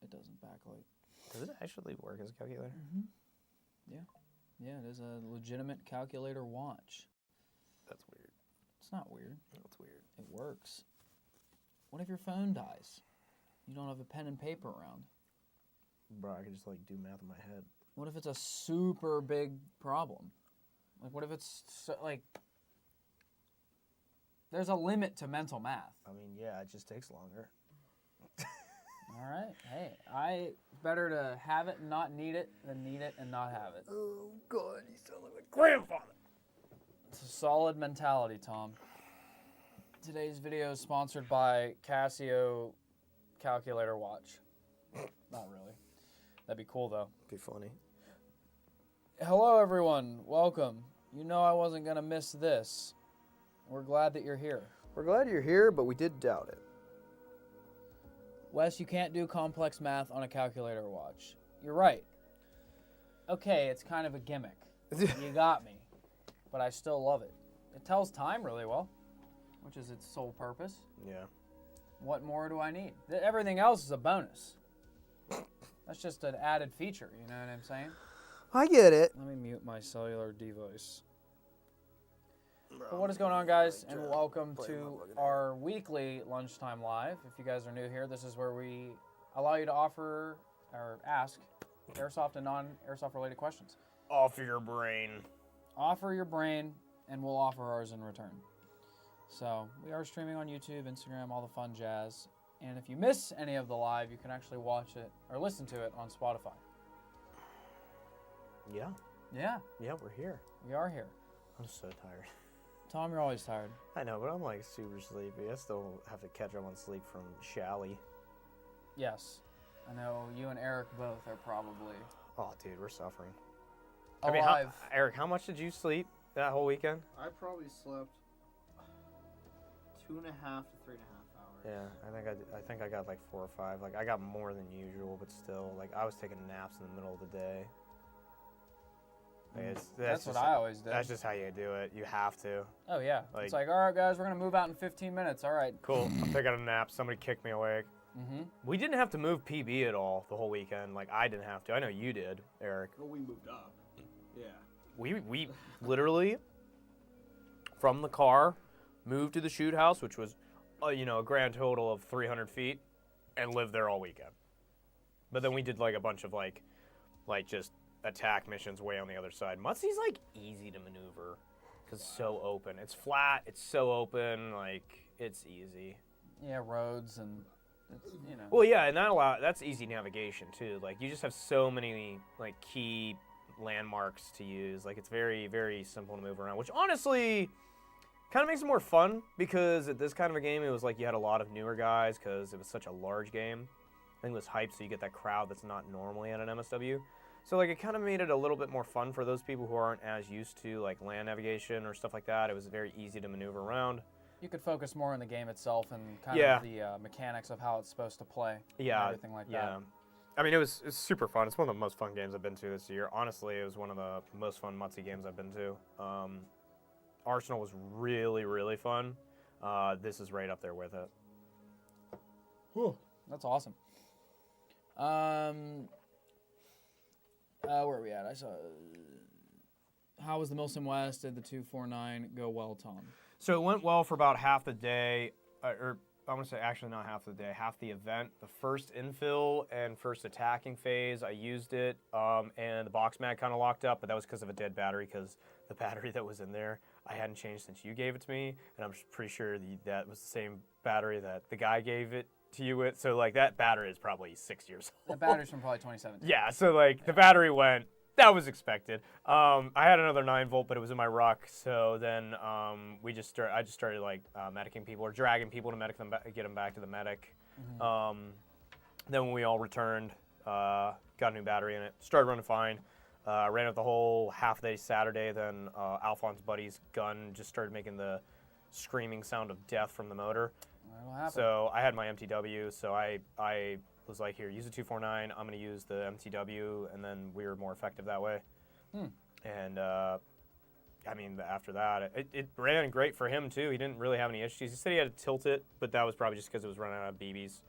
It doesn't backlight. Does it actually work as a calculator? Mm-hmm. Yeah. Yeah, it is a legitimate calculator watch. That's weird. It's not weird. That's weird. It works. What if your phone dies? You don't have a pen and paper around. Bro, I could just like do math in my head. What if it's a super big problem? Like, what if it's like... There's a limit to mental math. I mean, yeah, it just takes longer. All right. Hey, better to have it and not need it than need it and not have it. Oh, God, you sound like my grandfather. It's a solid mentality, Tom. Today's video is sponsored by Casio calculator watch. Not really. That'd be cool, though. Be funny. Hello, everyone. Welcome. You know I wasn't going to miss this. We're glad that you're here. We're glad you're here, but we did doubt it. Wes, you can't do complex math on a calculator watch. You're right. Okay, it's kind of a gimmick. You got me. But I still love it. It tells time really well, which is its sole purpose. Yeah. What more do I need? Everything else is a bonus. That's just an added feature, you know what I'm saying? I get it. Let me mute my cellular device. But what is going on, guys, and welcome to our weekly Lunchtime Live. If you guys are new here, this is where we allow you to offer or ask Airsoft and non-Airsoft related questions. Offer your brain. Offer your brain, and we'll offer ours in return. So we are streaming on YouTube, Instagram, all the fun jazz. And if you miss any of the live, you can actually watch it or listen to it on Spotify. Yeah. Yeah. Yeah, we're here. We are here. I'm so tired. Tom, you're always tired. I know, but I'm like super sleepy. I still have to catch up on sleep from Shally. Yes. I know you and Eric both are probably Oh, dude, we're suffering. alive. I mean, Eric, how much did you sleep that whole weekend? I probably slept 2.5 to 3.5 hours. Yeah, I think I got like 4 or 5. Like I got more than usual, but still, like I was taking naps in the middle of the day. Like, that's what I always do. That's just how you do it. You have to. Oh, yeah. Like, it's like, all right, guys, we're going to move out in 15 minutes. All right. Cool. I'm taking a nap. Somebody kicked me awake. Mm-hmm. We didn't have to move PB at all the whole weekend. Like, I didn't have to. I know you did, Eric. Well, we moved up. Yeah. We literally, from the car, moved to the shoot house, which was, a grand total of 300 feet, and lived there all weekend. But then we did, like, a bunch of, like just attack missions way on the other side. Munsey's, like, easy to maneuver because it's so open. It's flat. It's so open. Like, it's easy. Yeah, roads and, it's, you know. Well, yeah, and that's easy navigation, too. Like, you just have so many, like, key landmarks to use. Like, it's very, very simple to move around, which honestly kind of makes it more fun because at this kind of a game, it was like you had a lot of newer guys because it was such a large game. I think it was hyped, so you get that crowd that's not normally at an MSW. So, like, it kind of made it a little bit more fun for those people who aren't as used to, like, land navigation or stuff like that. It was very easy to maneuver around. You could focus more on the game itself and kind of the mechanics of how it's supposed to play. Yeah. And everything like that. I mean, it's super fun. It's one of the most fun games I've been to this year. Honestly, it was one of the most fun Muncie games I've been to. Arsenal was really, really fun. This is right up there with it. Whew. That's awesome. Where are we at? I saw. How was the Milsom West? Did the 249 go well, Tom? So it went well for about half the day, or I want to say actually not half the day, half the event. The first infill and first attacking phase, I used it, and the box mag kind of locked up, but that was because of a dead battery, because the battery that was in there I hadn't changed since you gave it to me, and I'm pretty sure that was the same battery that the guy gave it to you with. So like that battery is probably 6 years old. That battery's from probably 2017. Yeah, so like the battery went. That was expected. I had another 9-volt, but it was in my ruck. So then I just started like medicing people or dragging people to medic them, get them back to the medic. Mm-hmm. Then when we all returned, got a new battery in it, started running fine. Ran it the whole half day Saturday. Then Alphon's buddy's gun just started making the screaming sound of death from the motor. So I had my MTW, so I was like, here, use the 249, I'm going to use the MTW, and then we were more effective that way. And, I mean, after that, it ran great for him, too. He didn't really have any issues. He said he had to tilt it, but that was probably just because it was running out of BBs.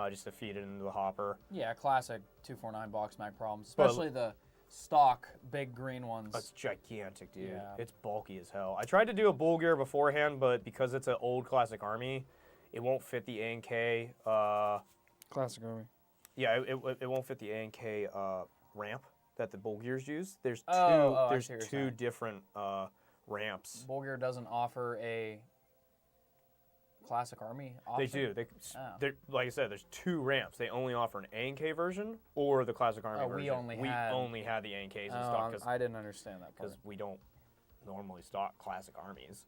just to feed it into the hopper. Yeah, classic 249 box mag problems, especially the stock big green ones. It's gigantic, dude. Yeah. It's bulky as hell. I tried to do a bull gear beforehand, but because it's an old classic Army, it won't fit the A&K. Classic Army. Yeah, it won't fit the A&K ramp that the bull gears use. There's two different ramps. Bull gear doesn't offer a classic Army option? They do. They're, like I said, there's 2 ramps. They only offer an A&K version or the classic Army version. We only had the A&Ks in stock. I didn't understand that part. Because we don't normally stock classic Armies.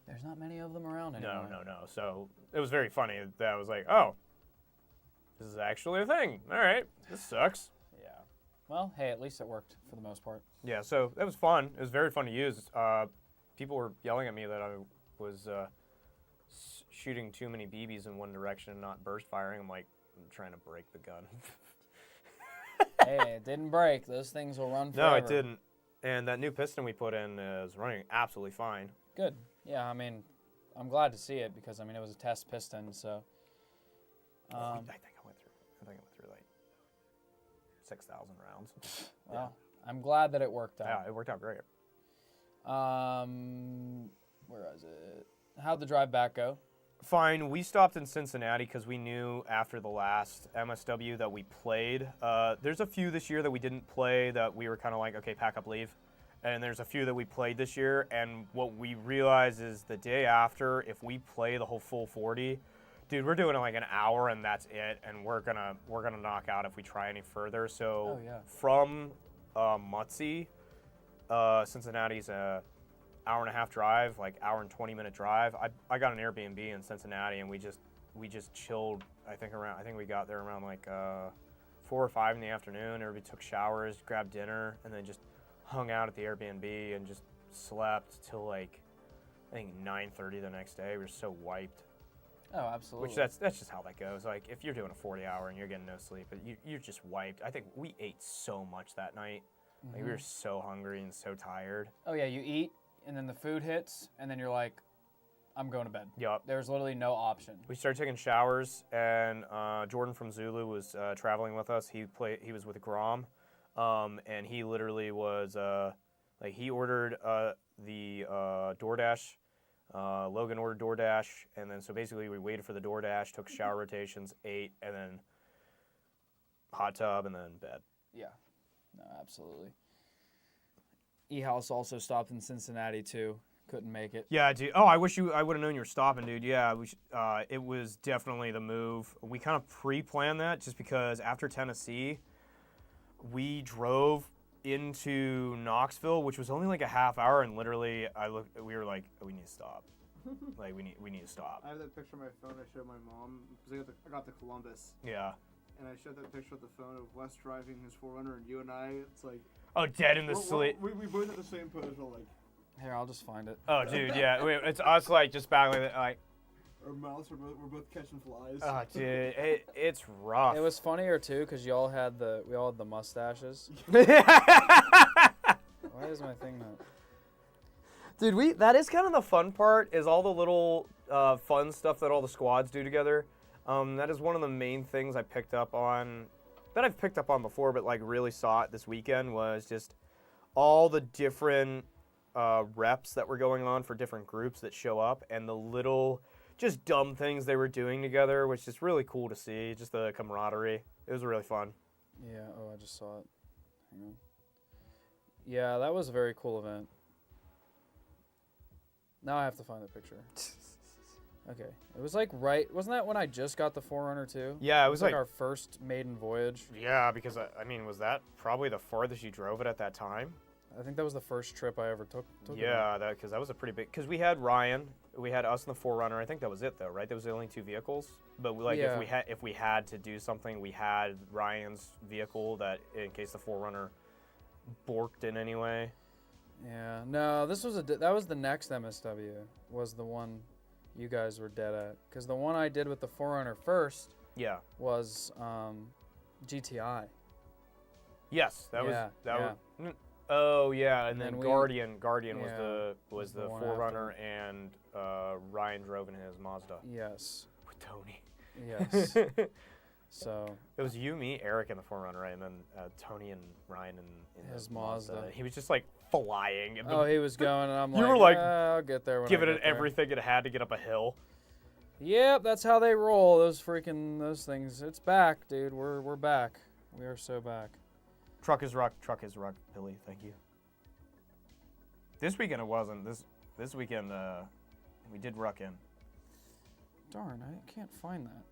There's not many of them around anymore. No. So it was very funny that I was like, oh, this is actually a thing. All right, this sucks. Yeah. Well, hey, at least it worked for the most part. Yeah, so that was fun. It was very fun to use. People were yelling at me that I was shooting too many BBs in one direction and not burst firing. I'm like, I'm trying to break the gun. Hey, it didn't break. Those things will run forever. No, it didn't. And that new piston we put in is running absolutely fine. Good. Yeah, I mean, I'm glad to see it because, I mean, it was a test piston, so. I think I went through like 6,000 rounds. Well, I'm glad that it worked out. Yeah, it worked out great. Where is it? How'd the drive back go? Fine. We stopped in Cincinnati because we knew after the last MSW that we played. There's a few this year that we didn't play that we were kind of like, okay, pack up, leave. And there's a few that we played this year. And what we realized is the day after, if we play the whole full 40, dude, we're doing like an hour and that's it. And we're gonna knock out if we try any further. So from Muncie, Cincinnati's a hour-and-a-half drive, like hour and 20-minute drive. I got an Airbnb in Cincinnati, and we just chilled. I think we got there around like 4 or 5 in the afternoon. Everybody took showers, grabbed dinner, and then just hung out at the Airbnb and just slept till like I think 9:30 the next day. We were so wiped. Oh, absolutely. Which that's just how that goes. Like if you're doing a 40-hour and you're getting no sleep, you're just wiped. I think we ate so much that night. Mm-hmm. Like we were so hungry and so tired. Oh yeah, you eat. And then the food hits, and then you're like, I'm going to bed. Yup. There's literally no option. We started taking showers, and Jordan from Zulu was traveling with us. He was with Grom, and he literally was he ordered the DoorDash. Logan ordered DoorDash, and then so basically we waited for the DoorDash, took shower rotations, ate, and then hot tub, and then bed. Yeah. No, absolutely. E-House also stopped in Cincinnati too. Couldn't make it. Yeah, dude. Oh, I wish I would have known you were stopping, dude. Yeah, it was definitely the move. We kind of pre-planned that just because after Tennessee, we drove into Knoxville, which was only like a half hour, and literally we were like, oh, we need to stop. Like we need to stop. I have that picture on my phone. I showed my mom because I got the Columbus. Yeah. And I showed that picture of the phone of Wes driving his 4Runner, and you and I. It's like. Oh, dead in the sleep. We both at the same pose. We're like. Here, I'll just find it. Oh, dude, yeah. It's us like just battling it, like. Our mouths we're both catching flies. Oh, dude, it's rough. It was funnier too because we all had the mustaches. Why is my thing not? Dude, that is kind of the fun part. Is all the little fun stuff that all the squads do together. That is one of the main things I picked up on. That I've picked up on before, but like really saw it this weekend was just all the different reps that were going on for different groups that show up, and the little just dumb things they were doing together, which is really cool to see. Just the camaraderie. It was really fun. Yeah. Oh, I just saw it. Hang on. Yeah, that was a very cool event. Now I have to find the picture. Okay. It was like wasn't that when I just got the 4Runner too? Yeah, it was like our first maiden voyage. Yeah, because I mean, was that probably the farthest you drove it at that time? I think that was the first trip I ever took yeah, because that was a pretty big, because we had Ryan, we had us and the 4Runner. I think that was it though, right? That was the only 2 vehicles. But if we had to do something, we had Ryan's vehicle that in case the 4Runner borked in any way. Yeah. No, that was the next MSW was the one you guys were dead at, because the one I did with the 4Runner first was GTI. Yes, that was. Oh yeah, and then Guardian was the 4Runner, and Ryan drove in his Mazda. Yes. With Tony. Yes. So It was you, me, Eric in the Forerunner, right? And then Tony and Ryan in His the Mazda. He was just like flying. And he was going, and I'm You like, were like, I'll get there when giving I it get there. everything it had to get up a hill. Yep, that's how they roll. Those things. It's back, dude. We're back. We are so back. Truck is rock, Billy. Thank you. This weekend it wasn't. This weekend we did ruck in. Darn, I can't find that.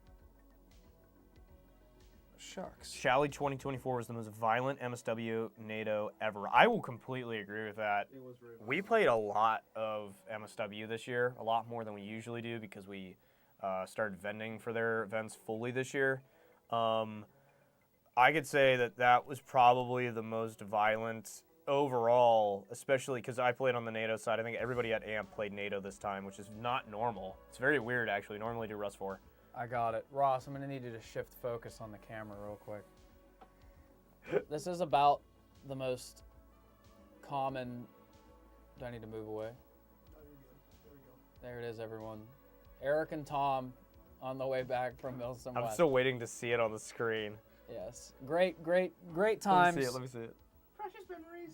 Shucks. Shally 2024 was the most violent MSW NATO ever. I will completely agree with that. It was very We played a lot of MSW this year, a lot more than we usually do because we started vending for their events fully this year. I could say that was probably the most violent overall, especially because I played on the NATO side. I think everybody at AMP played NATO this time, which is not normal. It's very weird, actually. Normally do Rust 4. I got it. Ross, I'm going to need you to shift focus on the camera real quick. This is about the most common... Do I need to move away? There it is, everyone. Eric and Tom on the way back from Milson I'm West. still waiting to see it on the screen. Yes. Great times. Let me see it. precious memories.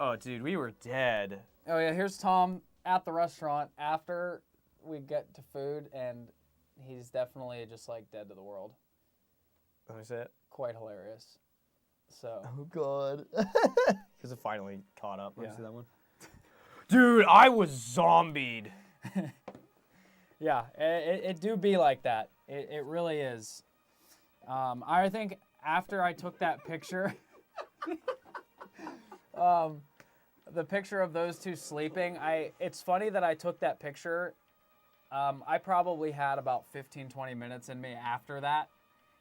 Oh, dude, we were dead. Oh, yeah, here's Tom at the restaurant after we get to food, and he's definitely just, like, dead to the world. Let me see it. Quite hilarious. So... Oh, God. Because it finally caught up. Let me Yeah. see that one. Dude, I was zombied. Yeah, it do be like that. It really is. I think after I took that picture, the picture of those two sleeping, it's funny that I took that picture. I probably had about 15, 20 minutes in me after that.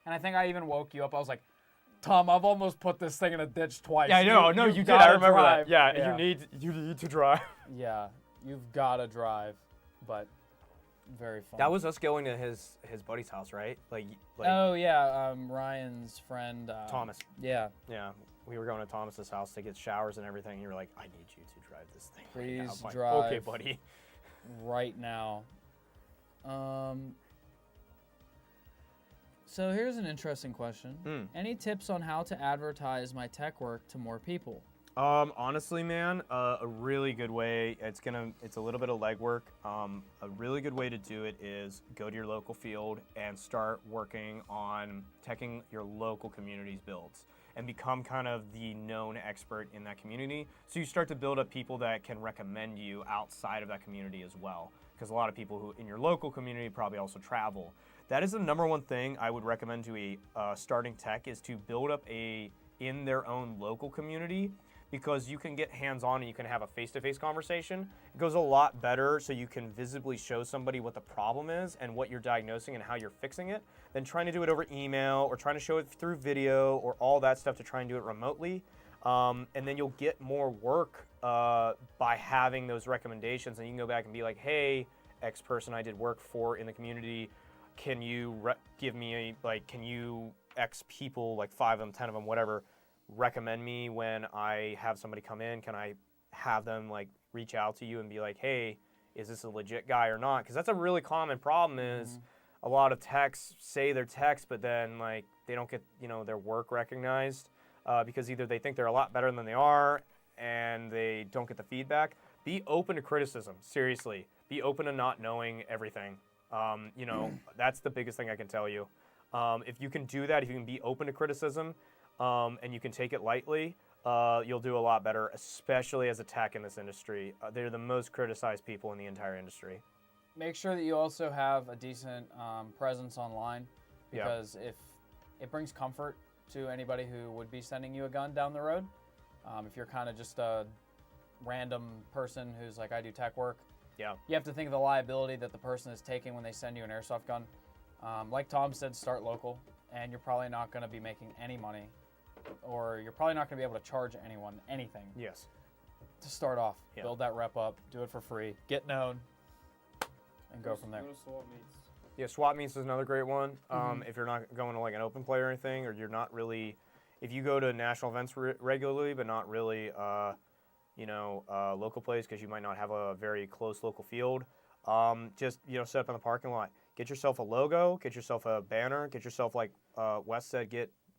And I think I even woke you up. I was like, Tom, I've almost put this thing in a ditch twice. Yeah, I know. No, you did. gotta I remember drive. that. Yeah, you need to drive. Yeah, you've got to drive. But very fun. That was us going to his buddy's house, right? Like Oh, yeah, Ryan's friend. Thomas. Yeah. Yeah, we were going to Thomas's house to get showers and everything. You were like, I need you to drive this thing. Please right now. I'm like, drive. Okay, buddy. Right now. So here's an interesting question. Any tips on how to advertise my tech work to more people? Honestly, man, a really good way, it's a little bit of legwork. A really good way to do it is go to your local field and start working on teching your local community's builds and become kind of the known expert in that community. So you start to build up people that can recommend you outside of that community as well. Because a lot of people who in your local community probably also travel. That is the number one thing I would recommend to a starting tech is to build up in their own local community, because you can get hands-on and you can have a face-to-face conversation. It goes a lot better so you can visibly show somebody what the problem is and what you're diagnosing and how you're fixing it than trying to do it over email or trying to show it through video or all that stuff to try and do it remotely. And then you'll get more work by having those recommendations, and you can go back and be like, hey, X person I did work for in the community, can you give me can you X people, like 5 of them, 10 of them, whatever, recommend me when I have somebody come in? Can I have them reach out to you and be like, hey, is this a legit guy or not? Because that's a really common problem is a lot of techs say they're techs, but then they don't get their work recognized because either they think they're a lot better than they are and they don't get the feedback. Be open to criticism, seriously. Be open to not knowing everything. That's the biggest thing I can tell you. If you can do that, if you can be open to criticism, and you can take it lightly, you'll do a lot better, especially as a tech in this industry. They're the most criticized people in the entire industry. Make sure that you also have a decent presence online, because if it brings comfort to anybody who would be sending you a gun down the road. If you're kind of just a random person who's like, I do tech work, you have to think of the liability that the person is taking when they send you an airsoft gun. Like Tom said, start local, and you're probably not going to be making any money, or you're probably not going to be able to charge anyone anything. Yes. To start off, build that rep up, do it for free, get known, and go from there. Go to swap meets. Yeah, swap meets is another great one. If you're not going to an open play or anything, or you're not really, if you go to national events regularly, but not really, local plays, because you might not have a very close local field, just set up in the parking lot. Get yourself a logo, get yourself a banner, get yourself, like Wes said,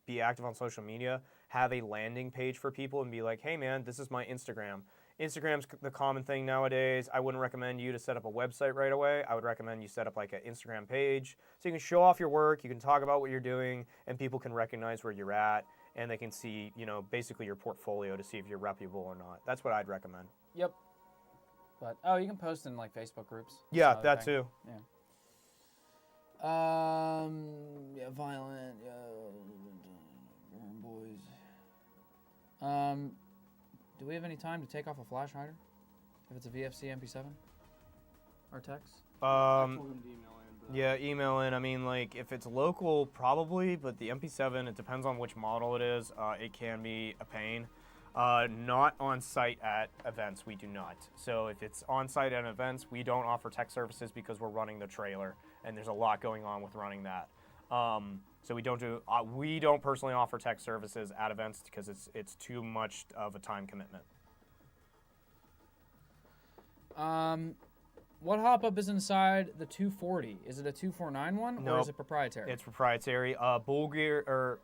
be active on social media, have a landing page for people and be like, hey man, this is my Instagram. Instagram's the common thing nowadays. I wouldn't recommend you to set up a website right away. I would recommend you set up like an Instagram page so you can show off your work, you can talk about what you're doing, and people can recognize where you're at, and they can see, basically your portfolio to see if you're reputable or not. That's what I'd recommend. Yep. But you can post in like Facebook groups. Yeah, that too. Yeah. Violent, boys. Do we have any time to take off a flash hider? If it's a VFC MP7? Or text? I told him to email in. But Yeah, email in. I mean, like, if it's local, probably, but the MP7, it depends on which model it is. It can be a pain. Not on site at events, we do not. So if it's on site at events, we don't offer tech services because we're running the trailer, and there's a lot going on with running that. So we don't personally offer tech services at events because it's too much of a time commitment. What hop-up is inside the 240? Is it a 249 one, or Nope. is it proprietary? It's proprietary. Bull Gear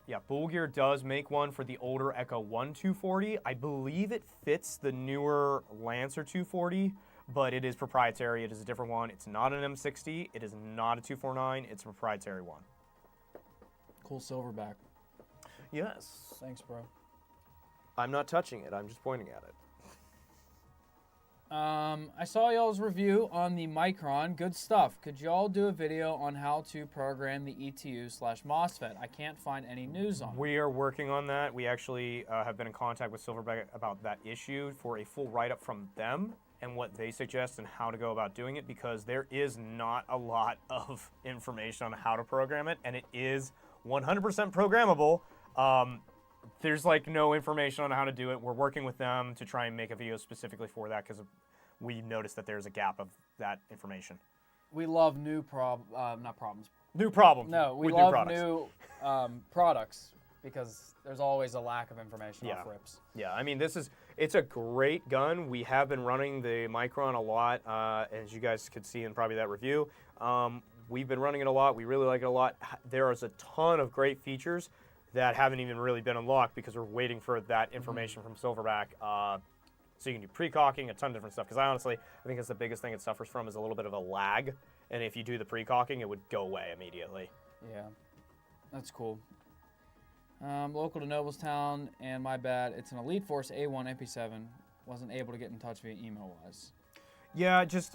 does make one for the older Echo 1 240. I believe it fits the newer Lancer 240, but it is proprietary. It is a different one. It's not an M60. It is not a 249. It's a proprietary one. Cool silverback. Yes. Thanks, bro. I'm not touching it. I'm just pointing at it. I saw y'all's review on the Micron. Good stuff. Could y'all do a video on how to program the ETU/MOSFET? I can't find any news on it. We are working on that. We actually have been in contact with Silverback about that issue for a full write-up from them and what they suggest and how to go about doing it, because there is not a lot of information on how to program it, and it is 100% programmable. There's like no information on how to do it. We're working with them to try and make a video specifically for that because we noticed that there's a gap of that information. We love new not problems. New problems. No, we with love new products because there's always a lack of information off rips. Yeah, I mean, it's a great gun. We have been running the Micron a lot, as you guys could see in probably that review. We've been running it a lot. We really like it a lot. There is a ton of great features that haven't even really been unlocked because we're waiting for that information from Silverback. So you can do pre-caulking, a ton of different stuff. Because I think it's the biggest thing it suffers from is a little bit of a lag. And if you do the pre-caulking, it would go away immediately. Yeah, that's cool. Local to Noblestown, and my bad, it's an Elite Force A1 MP7. Wasn't able to get in touch via email-wise. Yeah, just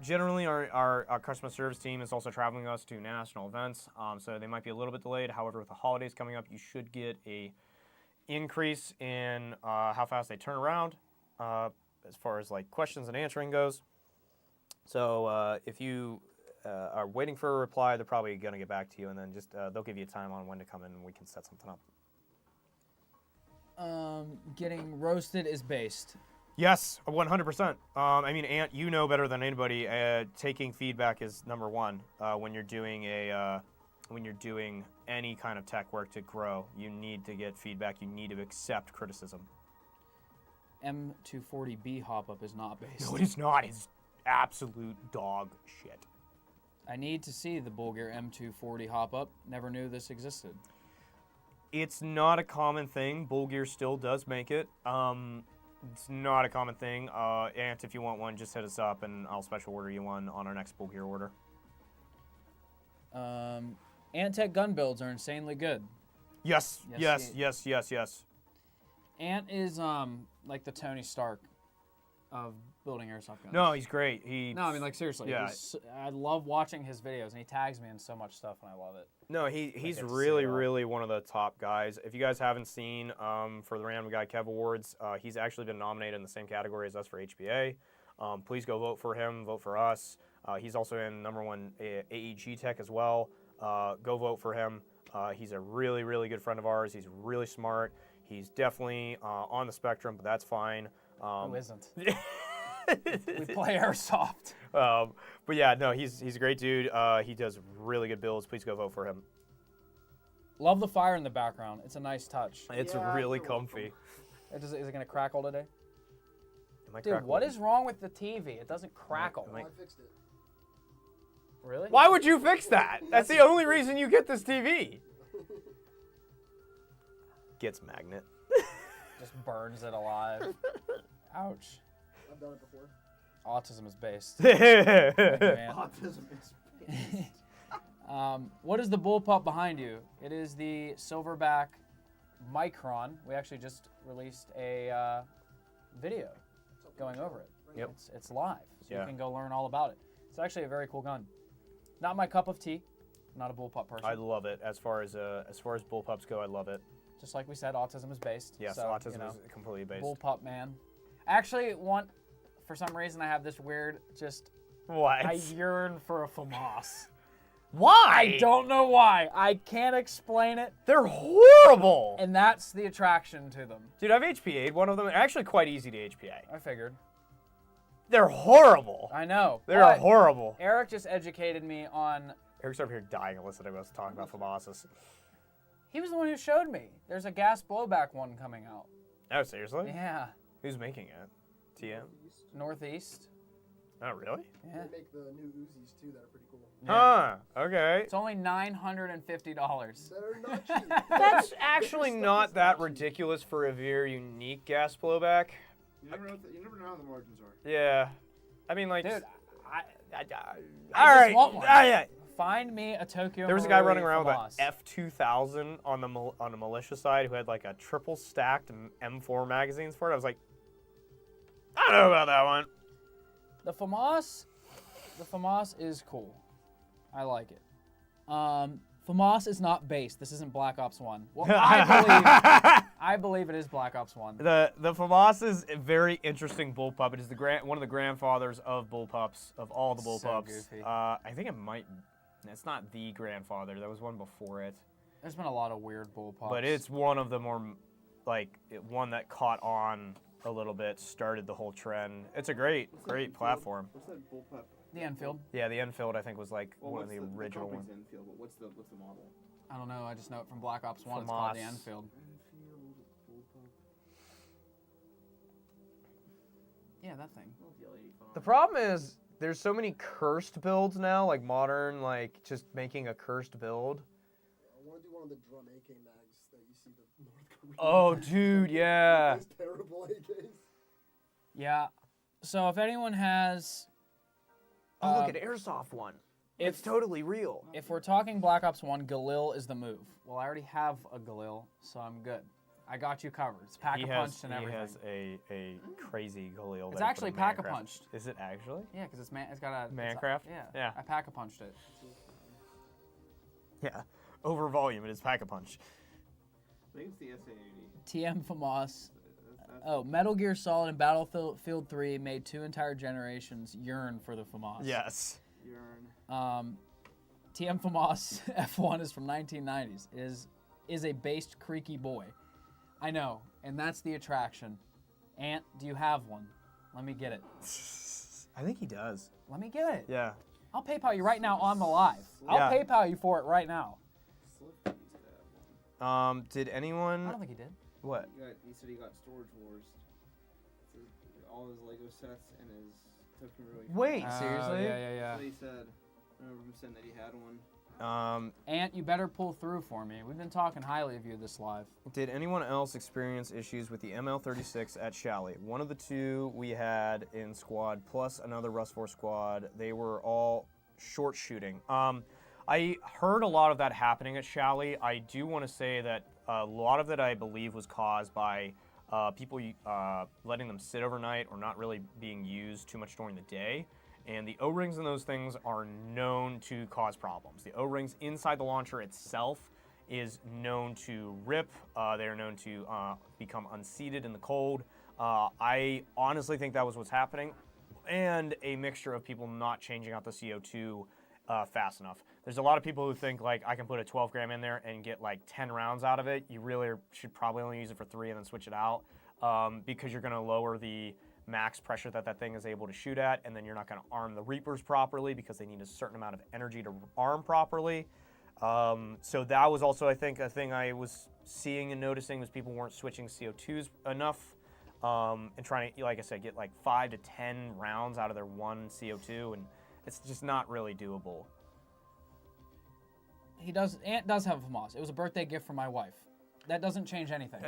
generally our customer service team is also traveling us to national events, so they might be a little bit delayed. However, with the holidays coming up, you should get a increase in how fast they turn around as far as like questions and answering goes. So if you are waiting for a reply, they're probably going to get back to you, and then just they'll give you a time on when to come in and we can set something up. Getting roasted is based. Yes, 100%. I mean, Ant, you know better than anybody. Taking feedback is number one when you're doing any kind of tech work to grow. You need to get feedback. You need to accept criticism. M240B hop-up is not based. No, it is not. It's absolute dog shit. I need to see the Bull Gear M240 hop-up. Never knew this existed. It's not a common thing. Bull Gear still does make it. It's not a common thing. Ant, if you want one, just hit us up and I'll special order you one on our next Bull Gear order. Ant-Tech gun builds are insanely good. Yes. Ant is like the Tony Stark of building airsoft guns. No, he's great. No, I mean, like, seriously. Yeah. I love watching his videos, and he tags me in so much stuff, and I love it. No, he's really one of the top guys. If you guys haven't seen for the Random Guy Kev Awards, he's actually been nominated in the same category as us for HPA. Please go vote for him, vote for us. He's also in #1 AEG Tech as well. Go vote for him. He's a really good friend of ours. He's really smart. He's definitely on the spectrum, but that's fine. Who isn't? We play Airsoft. But yeah, no, he's a great dude. He does really good builds. Please go vote for him. Love the fire in the background. It's a nice touch. It's really comfy. Is it going to crackle today? Am I Dude, crackling? what is wrong with the TV? It doesn't crackle. I fixed it. Really? Why would you fix that? That's the only reason you get this TV. Gets magnet. Just burns it alive. Ouch. I've done it before. Autism is based. Yeah. Man. Autism is. What is the bullpup behind you? It is the Silverback Micron. We actually just released a video going over it. Yep. It's live, so Yeah. you can go learn all about it. It's actually a very cool gun. Not my cup of tea. Not a bullpup person. I love it. As far as bullpups go, I love it. Just like we said, autism is based. Yes, so, autism is completely based. Bullpup man. Actually, for some reason, I have this weird What? I yearn for a FAMAS. Why? I don't know why. I can't explain it. They're horrible. And that's the attraction to them. Dude, I've HPA'd one of them. They're actually quite easy to HPA. I figured. They're horrible. I know. They're but horrible. Eric just educated me on. Eric's over here dying and listening to us talking about FAMASs. He was the one who showed me. There's a gas blowback one coming out. Oh, seriously? Yeah. Who's making it? TM? Northeast. Oh, really? Yeah. They make the new Uzis too that are pretty cool. Huh. Okay. It's only $950. They're not cheap. That's actually not that ridiculous for a very unique gas blowback. You never know how the margins are. Yeah. I mean, like... Dude, all I right. just want one. Yeah. Find me a Tokyo. There was a guy Marui running around with FAMAS. an F2000 on the militia side who had like a triple stacked M4 magazines for it. I was like, I don't know about that one. The FAMAS is cool. I like it. FAMAS is not based. This isn't Black Ops 1. Well, I believe it is Black Ops 1. The FAMAS is a very interesting bullpup. It is one of the grandfathers of bullpups, of all the So bullpups. goofy. I think it might. It's not the grandfather. There was one before it, There's been a lot of weird bullpups. but it's one of the more, one that caught on a little bit, started the whole trend. It's a great platform. What's that bullpup? the Enfield. Yeah, the Enfield I think was like Well, one of the original company's ones. Enfield, but what's the model? I don't know. I just know it from Black Ops 1. It's called the FAMAS. Enfield. Enfield bullpup. Yeah, that thing. Oh, the E18. The problem is there's so many cursed builds now, like modern, like just making a cursed build. I want to do one of the drum AK mags that you see the North Korean. Oh, dude, yeah. Those terrible AKs. Yeah. So if anyone has, Oh, look at Airsoft one. It's totally real. if we're talking Black Ops 1, Galil is the move. Well, I already have a Galil, so I'm good. I got you covered. It's pack-a-punched and everything. He has a crazy Galil. It's that I actually put in Minecraft. pack-a-punched. Is it actually? Yeah, because it's got a Minecraft? Yeah. I pack-a-punched it. Yeah. Over volume, it is pack-a-punch. I think it's the SA80. TM FAMAS. That's Oh, Metal Gear Solid and Battlefield 3 made 2 entire generations yearn for the FAMAS. Yes. Yearn. TM FAMAS F1 is from 1990s. Is a based creaky boy. I know, and that's the attraction. Ant, do you have one? Let me get it. I think he does. Let me get it. Yeah. I'll PayPal you right now on the live. I'll Yeah. PayPal you for it right now. Slip used to have one. Did I anyone... don't think he did. What? He said he got Storage Wars. So all his Lego sets and his Tokyo Marui. Wait, Oh, seriously? Yeah. That's what he said. I remember him saying that he had one. Ant, you better pull through for me. We've been talking highly of you this live. Did anyone else experience issues with the ML36 at Chalet? One of the two we had in squad, plus another Rust 4 squad. They were all short shooting. I heard a lot of that happening at Chalet. I do want to say that a lot of it, I believe, was caused by people letting them sit overnight or not really being used too much during the day. And the O-rings and those things are known to cause problems. The O-rings inside the launcher itself is known to rip. They are known to become unseated in the cold. I honestly think that was what's happening. And a mixture of people not changing out the CO2 fast enough. There's a lot of people who think like I can put a 12 gram in there and get like 10 rounds out of it. You really should probably only use it for 3 and then switch it out because you're going to lower the max pressure that thing is able to shoot at, and then you're not going to arm the Reapers properly because they need a certain amount of energy to arm properly. So that was also, I think, a thing I was seeing and noticing was people weren't switching CO2s enough and trying to, like I said, get like 5 to 10 rounds out of their one CO2, and It's just not really doable. Ant does have a FAMAS. It was a birthday gift from my wife. That doesn't change anything.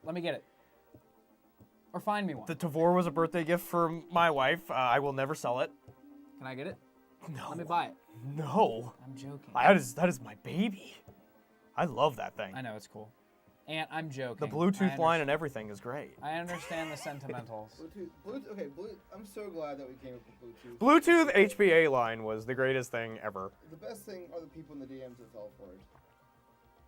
Let me get it. Or find me one. The Tavor was a birthday gift for my wife. I will never sell it. Can I get it? No. Let me buy it. No. I'm joking. That is my baby. I love that thing. I know, it's cool. Ant, I'm joking. The Bluetooth line and everything is great. I understand the sentimentals. Bluetooth. I'm so glad that we came up with Bluetooth. Bluetooth HBA line was the greatest thing ever. The best thing are the people in the DMs that fell for it.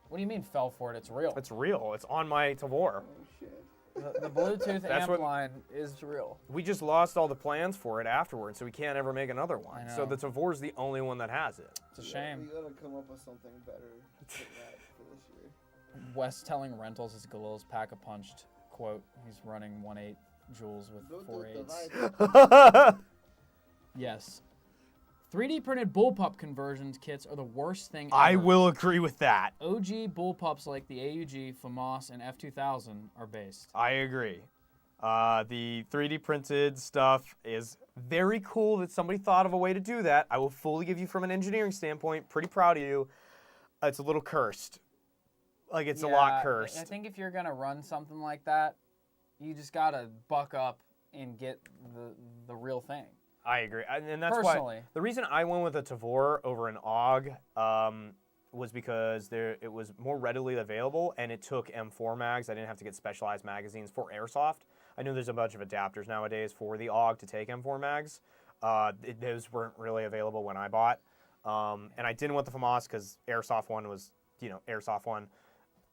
What do you mean fell for it? It's real. It's real. It's on my Tavor. Oh shit. The Bluetooth amp line is real. We just lost all the plans for it afterwards, so we can't ever make another one. I know. So the Tavor's the only one that has it. It's a shame. We gotta come up with something better than that for this year. Wes telling Rentals is Galil's pack-a-punched quote. He's running 1.8 joules with 4.8s. Yes. 3D printed bullpup conversions kits are the worst thing ever. I will agree with that. OG bullpups like the AUG, FAMAS, and F2000 are based. I agree. The 3D printed stuff is very cool that somebody thought of a way to do that. I will fully give you from an engineering standpoint, pretty proud of you. It's a little cursed. Like, it's a lot cursed. I think if you're going to run something like that, you just got to buck up and get the real thing. I agree. And that's Personally. why the reason I went with a Tavor over an AUG was because it was more readily available and it took M4 mags. I didn't have to get specialized magazines for Airsoft. I know there's a bunch of adapters nowadays for the AUG to take M4 mags. Those weren't really available when I bought. And I didn't want the FAMAS because Airsoft 1 was, Airsoft 1.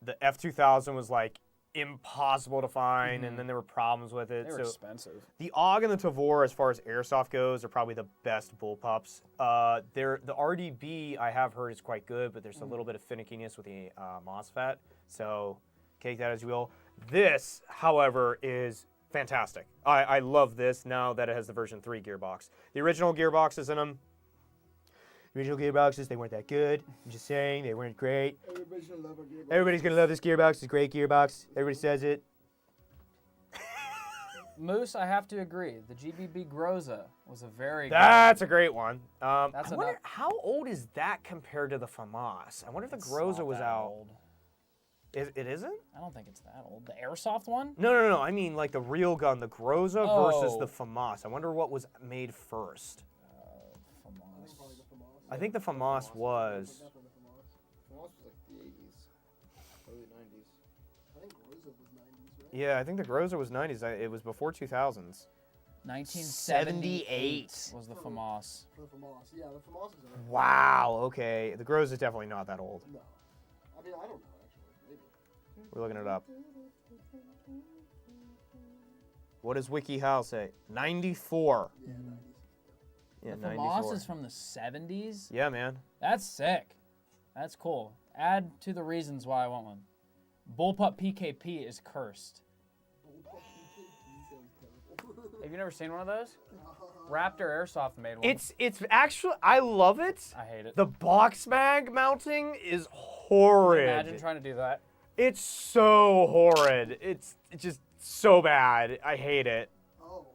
The F2000 was like impossible to find, and then there were problems with it. They were expensive. The AUG and the Tavor, as far as Airsoft goes, are probably the best bullpups. The RDB I have heard is quite good, but there's a little bit of finickiness with the MOSFET, so take that as you will. This, however, is fantastic. I love this now that it has the version 3 gearbox. The original gearboxes in them, original gearboxes, they weren't that good. I'm just saying, they weren't great. Everybody's gonna love our gearbox. Everybody's gonna love this gearbox. It's a great gearbox. Everybody says it. Moose, I have to agree. The GBB Groza was a very That's a great one. That's I wonder, how old is that compared to the FAMAS? I wonder if the Groza was out. Old. It isn't? I don't think it's that old. The Airsoft one? No. I mean, like the real gun, the Groza versus the FAMAS. I wonder what was made first. I think the FAMAS was. FAMAS was like the 80s, early 90s. I think Groza was 90s, right? Yeah, I think the Groza was 90s. It was before 2000s. 1978 was the FAMAS. For the FAMAS. Yeah, the FAMAS is around. Wow, okay. The Groza is definitely not that old. No. I mean, I don't know, actually. Maybe. We're looking it up. What does WikiHow say? 94. Yeah, 90s. Yeah, The 94. FAMAS is from the 70s? Yeah, man. That's sick. That's cool. Add to the reasons why I want one. Bullpup PKP is cursed. Have you never seen one of those? Raptor Airsoft made one. It's actually, I love it. I hate it. The box mag mounting is horrid. Imagine trying to do that. It's so horrid. It's just so bad. I hate it. Oh.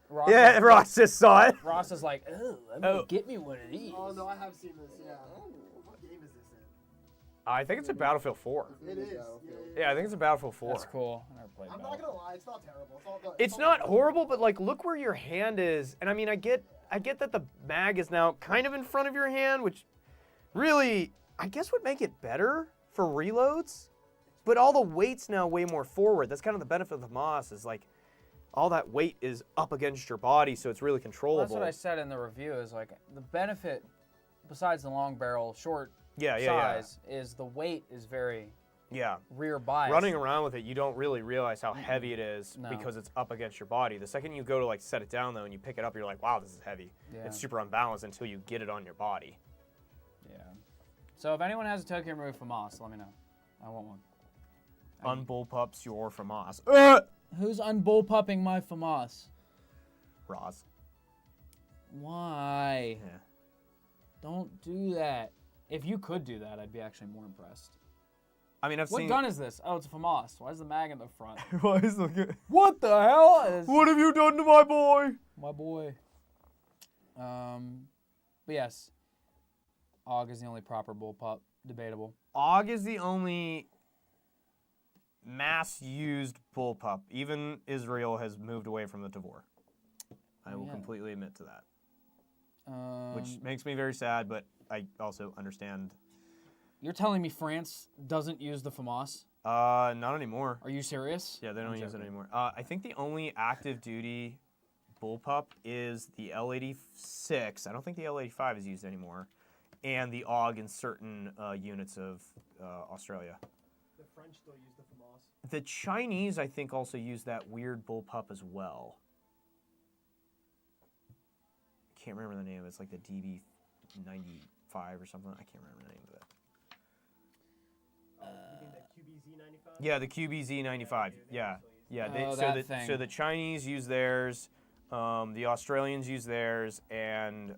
Ross Yeah, is, Ross just saw it. Ross is like, oh, I'm gonna get me one of these. Oh, no, I have seen this, yeah. What game is this in? I think it's a Battlefield 4. It is. Yeah, I think it's a Battlefield 4. That's cool. I never played I'm that. not gonna lie, it's not terrible. It's not horrible, but like, look where your hand is. And I mean, I get that the mag is now kind of in front of your hand, which really, I guess would make it better for reloads. But all the weight's now way more forward. That's kind of the benefit of the MOS is like, all that weight is up against your body, so it's really controllable. Well, that's what I said in the review is like, the benefit, besides the long barrel, short yeah. size, is the weight is very rear biased. Running around with it, you don't really realize how heavy it is No. because it's up against your body. The second you go to like set it down though and you pick it up, you're like, wow, this is heavy. Yeah. It's super unbalanced until you get it on your body. Yeah. So if anyone has a Tokyo Maru FAMAS, let me know. I want one. Unbullpups your FAMAS. Who's unbullpupping my FAMAS? Roz. Why? Yeah. Don't do that. If you could do that, I'd be actually more impressed. I mean, I've What seen. gun is this? Oh, it's a FAMAS. Why is the mag in the front? Why is the? What the hell is What have you done to my boy? my boy? But yes, AUG is the only proper bullpup. Debatable. AUG is the only mass-used bullpup. Even Israel has moved away from the Tavor. I will completely admit to that. Which makes me very sad, but I also understand. You're telling me France doesn't use the FAMAS? Not anymore. Are you serious? Yeah, they don't use it anymore. I think the only active duty bullpup is the L86. I don't think the L85 is used anymore. And the AUG in certain units of Australia. The French still use the FAMAS. The Chinese, I think, also use that weird bullpup as well. I can't remember the name. It's like the DB95 or something. I can't remember the name of it. You mean the QBZ95? Yeah, the QBZ95. Yeah. So the Chinese use theirs, the Australians use theirs, and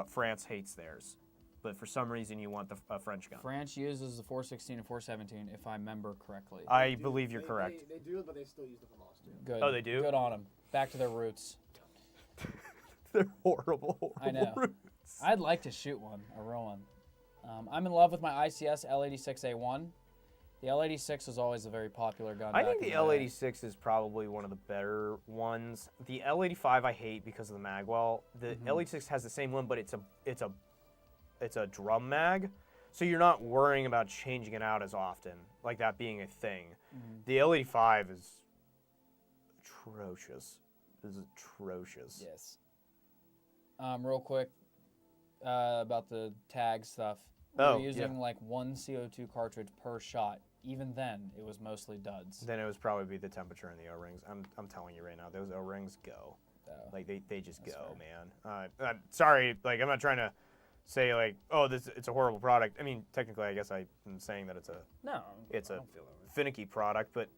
France hates theirs. But for some reason, you want the French gun. France uses the 416 and 417, if I remember correctly. I believe you're correct. They do, but they still use the FAMAS too. Good. Oh, they do? Good on them. Back to their roots. They're horrible. I know. Roots. I'd like to shoot one, a real one. I'm in love with my ICS L86A1. The L86 is always a very popular gun. I think the L86 is probably one of the better ones. The L85 I hate because of the magwell. The L86 has the same one, but it's a drum mag, so you're not worrying about changing it out as often, like that being a thing. The L85 is atrocious. It is atrocious. Yes. Real quick about the tag stuff. We're using like one CO2 cartridge per shot. Even then, it was mostly duds. Then it was probably the temperature in the O-rings. I'm telling you right now, those O-rings go. Like they just go, man. I'm sorry, like I'm not trying to say like, oh, it's a horrible product. I mean, technically, I guess I'm saying that it's a finicky product, but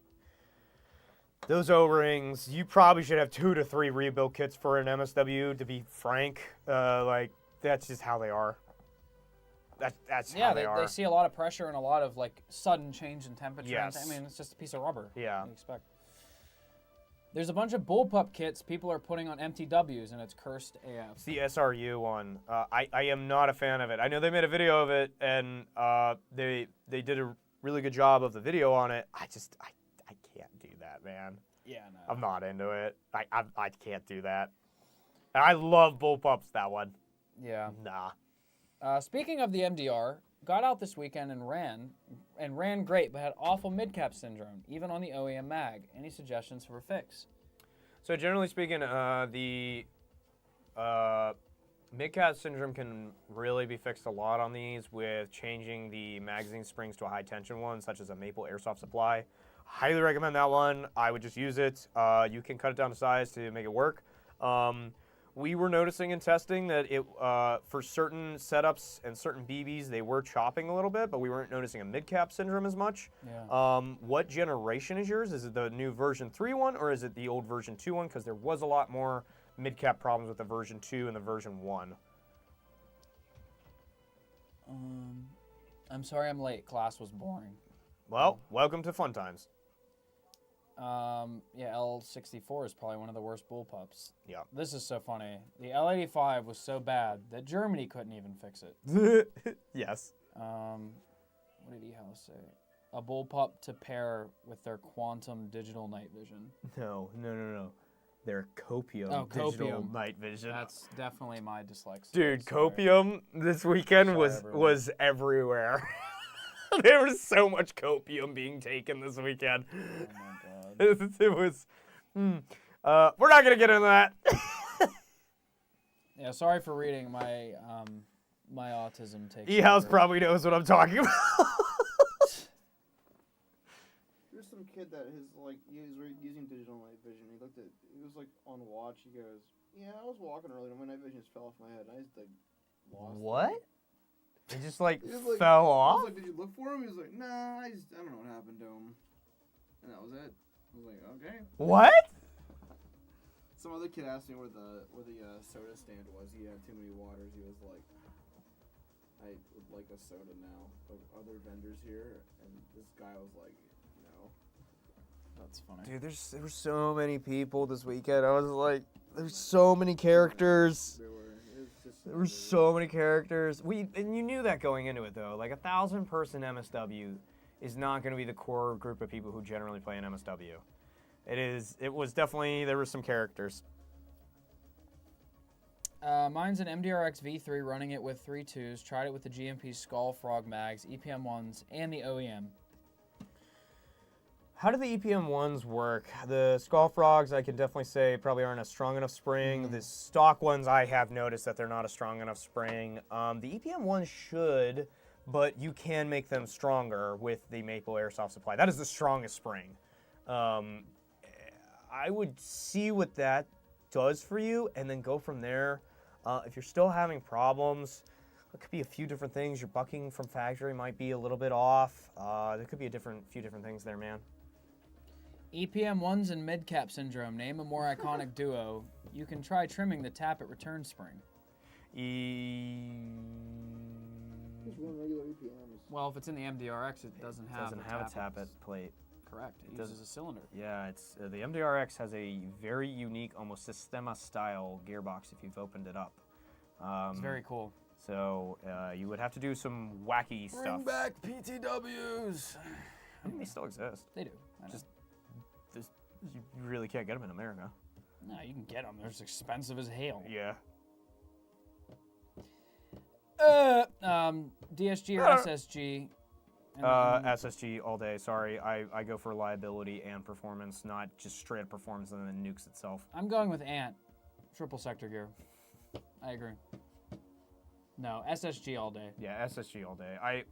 those O-rings, you probably should have 2 to 3 rebuild kits for an MSW. To be frank, like that's just how they are. That's how they are. They see a lot of pressure and a lot of like sudden change in temperature. Yes. I mean, it's just a piece of rubber. Yeah. What do you expect? There's a bunch of bullpup kits people are putting on MTWs, and it's cursed AF. It's the SRU one. I am not a fan of it. I know they made a video of it, and they did a really good job of the video on it. I can't do that, man. Yeah, no. I'm not into it. I can't do that. I love bullpups, that one. Yeah. Nah. Speaking of the MDR, got out this weekend and ran great, but had awful mid-cap syndrome, even on the OEM mag. Any suggestions for a fix? So generally speaking, the mid-cap syndrome can really be fixed a lot on these with changing the magazine springs to a high-tension one, such as a Maple Airsoft supply. Highly recommend that one. I would just use it. You can cut it down to size to make it work. We were noticing in testing that it for certain setups and certain BBs, they were chopping a little bit, but we weren't noticing a mid-cap syndrome as much. Yeah. What generation is yours? Is it the new version 3 one, or is it the old version 2 one? Because there was a lot more mid-cap problems with the version 2 and the version 1. I'm sorry I'm late. Class was boring. Well, welcome to fun times. Yeah, L64 is probably one of the worst bullpups. Yeah. This is so funny. The L85 was so bad that Germany couldn't even fix it. Yes. What did E-House say? A bullpup to pair with their quantum digital night vision. No. Their copium digital copium. night vision. That's definitely my dyslexia. Dude, Sorry. copium this weekend Sorry, was everyone. everywhere. There was so much copium being taken this weekend. Oh my god. It was. We're not gonna get into that. Yeah, sorry for reading my my autism takes. E-House over. probably knows what I'm talking about. There's some kid that he was using digital night vision. He was like on watch. He goes, "Yeah, I was walking earlier, and my night vision just fell off my head. And I just lost What? it." It just like He was fell I off? was like, "Did you look for him?" He was like, "Nah, I don't know what happened to him." And that was it. I was like, "Okay." What? Some other kid asked me where the soda stand was. He had too many waters. He was like, "I would like a soda now. Are there vendors here?" And this guy was like, "No." That's funny. Dude, there were so many people this weekend. I was like, there's so many characters. There were. It was There were so many characters. And you knew that going into it though. Like 1,000-person MSW is not going to be the core group of people who generally play in MSW. It was definitely, there were some characters. Mine's an MDRX V3 running it with 3.2s. Tried it with the GMP Skull Frog mags, EPM 1s, and the OEM. How do the EPM 1s work? The Skull Frogs, I can definitely say, probably aren't a strong enough spring. The stock ones, I have noticed that they're not a strong enough spring. The EPM 1s should, but you can make them stronger with the Maple Airsoft Supply. That is the strongest spring. I would see what that does for you and then go from there. If you're still having problems, it could be a few different things. Your bucking from factory might be a little bit off. There could be few different things there, man. EPM 1s and mid-cap syndrome. Name a more iconic duo. You can try trimming the tap-it return spring. Just run regular EPMs. Well, if it's in the MDRX, it doesn't have a tap-it plate. Correct. It uses a cylinder. Yeah, it's the MDRX has a very unique, almost Sistema-style gearbox if you've opened it up. It's very cool. So you would have to do some wacky stuff. Bring back PTWs. I mean, they still exist. They do. You really can't get them in America. No, you can get them. They're as expensive as hell. Yeah. DSG or SSG? SSG all day. Sorry, I go for reliability and performance, not just straight up performance and then nukes itself. I'm going with Ant. Triple sector gear. I agree. No, SSG all day. Yeah, SSG all day.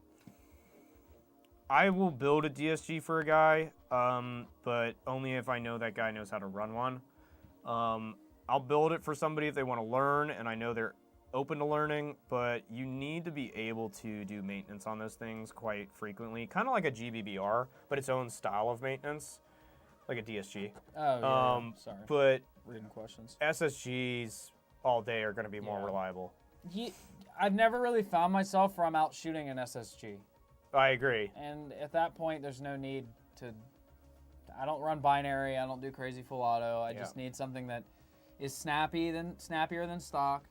I will build a DSG for a guy, but only if I know that guy knows how to run one. I'll build it for somebody if they want to learn, and I know they're open to learning, but you need to be able to do maintenance on those things quite frequently. Kind of like a GBBR, but its own style of maintenance, like a DSG. Oh, yeah. Sorry. But reading questions. SSGs all day are going to be more reliable. I've never really found myself where I'm out shooting an SSG. I agree. And at that point, there's no need to... I don't run binary. I don't do crazy full auto. I just need something that is snappier than stock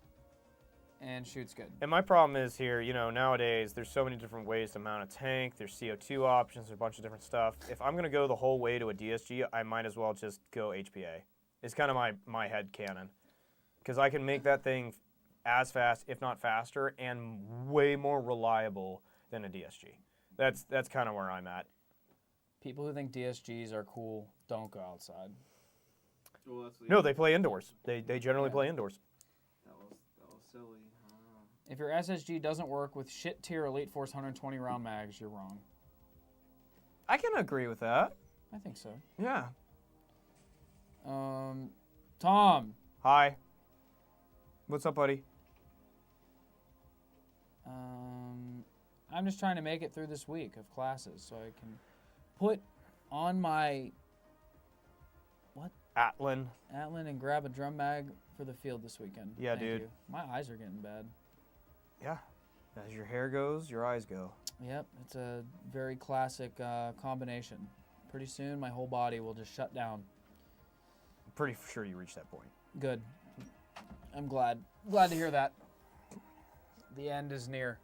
and shoots good. And my problem is here, nowadays, there's so many different ways to mount a tank. There's CO2 options. There's a bunch of different stuff. If I'm going to go the whole way to a DSG, I might as well just go HPA. It's kind of my head canon. Because I can make that thing as fast, if not faster, and way more reliable than a DSG. That's kind of where I'm at. People who think DSGs are cool don't go outside. Well, No, they play indoors. They generally play indoors. That was silly. If your SSG doesn't work with shit tier Elite Force 120 round mags, you're wrong. I can agree with that. I think so. Yeah. Tom. Hi. What's up, buddy? I'm just trying to make it through this week of classes so I can put on my Atlan and grab a drum mag for the field this weekend. Yeah, Thank dude. you. My eyes are getting bad. Yeah. As your hair goes, your eyes go. Yep, it's a very classic combination. Pretty soon, my whole body will just shut down. I'm pretty sure you reached that point. Good. I'm glad. Glad to hear that. The end is near.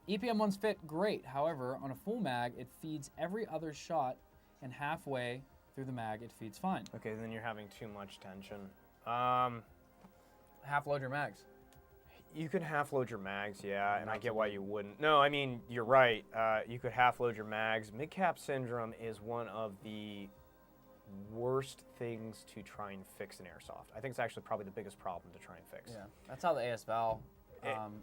EPM 1s fit great. However, on a full mag, it feeds every other shot, and halfway through the mag, it feeds fine. Okay, then you're having too much tension. Half load your mags. You can half load your mags, yeah, and I get why you wouldn't. No, I mean, you're right. You could half load your mags. Mid-cap syndrome is one of the worst things to try and fix in Airsoft. I think it's actually probably the biggest problem to try and fix. Yeah, that's how the ASVAL,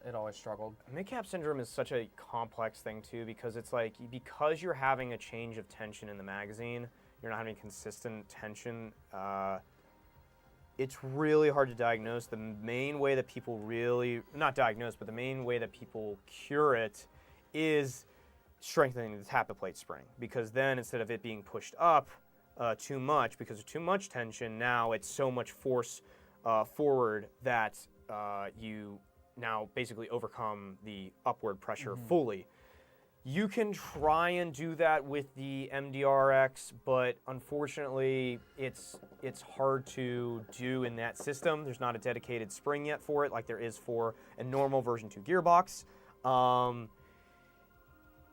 it always struggled. Mid-cap syndrome is such a complex thing too, because it's like, because you're having a change of tension in the magazine, you're not having consistent tension, it's really hard to diagnose. The main way that people not diagnose, but the main way that people cure it is strengthening the tappet plate spring, because then instead of it being pushed up too much because of too much tension, now it's so much force forward that you now basically overcome the upward pressure fully. You can try and do that with the MDRX, but unfortunately, it's hard to do in that system. There's not a dedicated spring yet for it, like there is for a normal version 2 gearbox.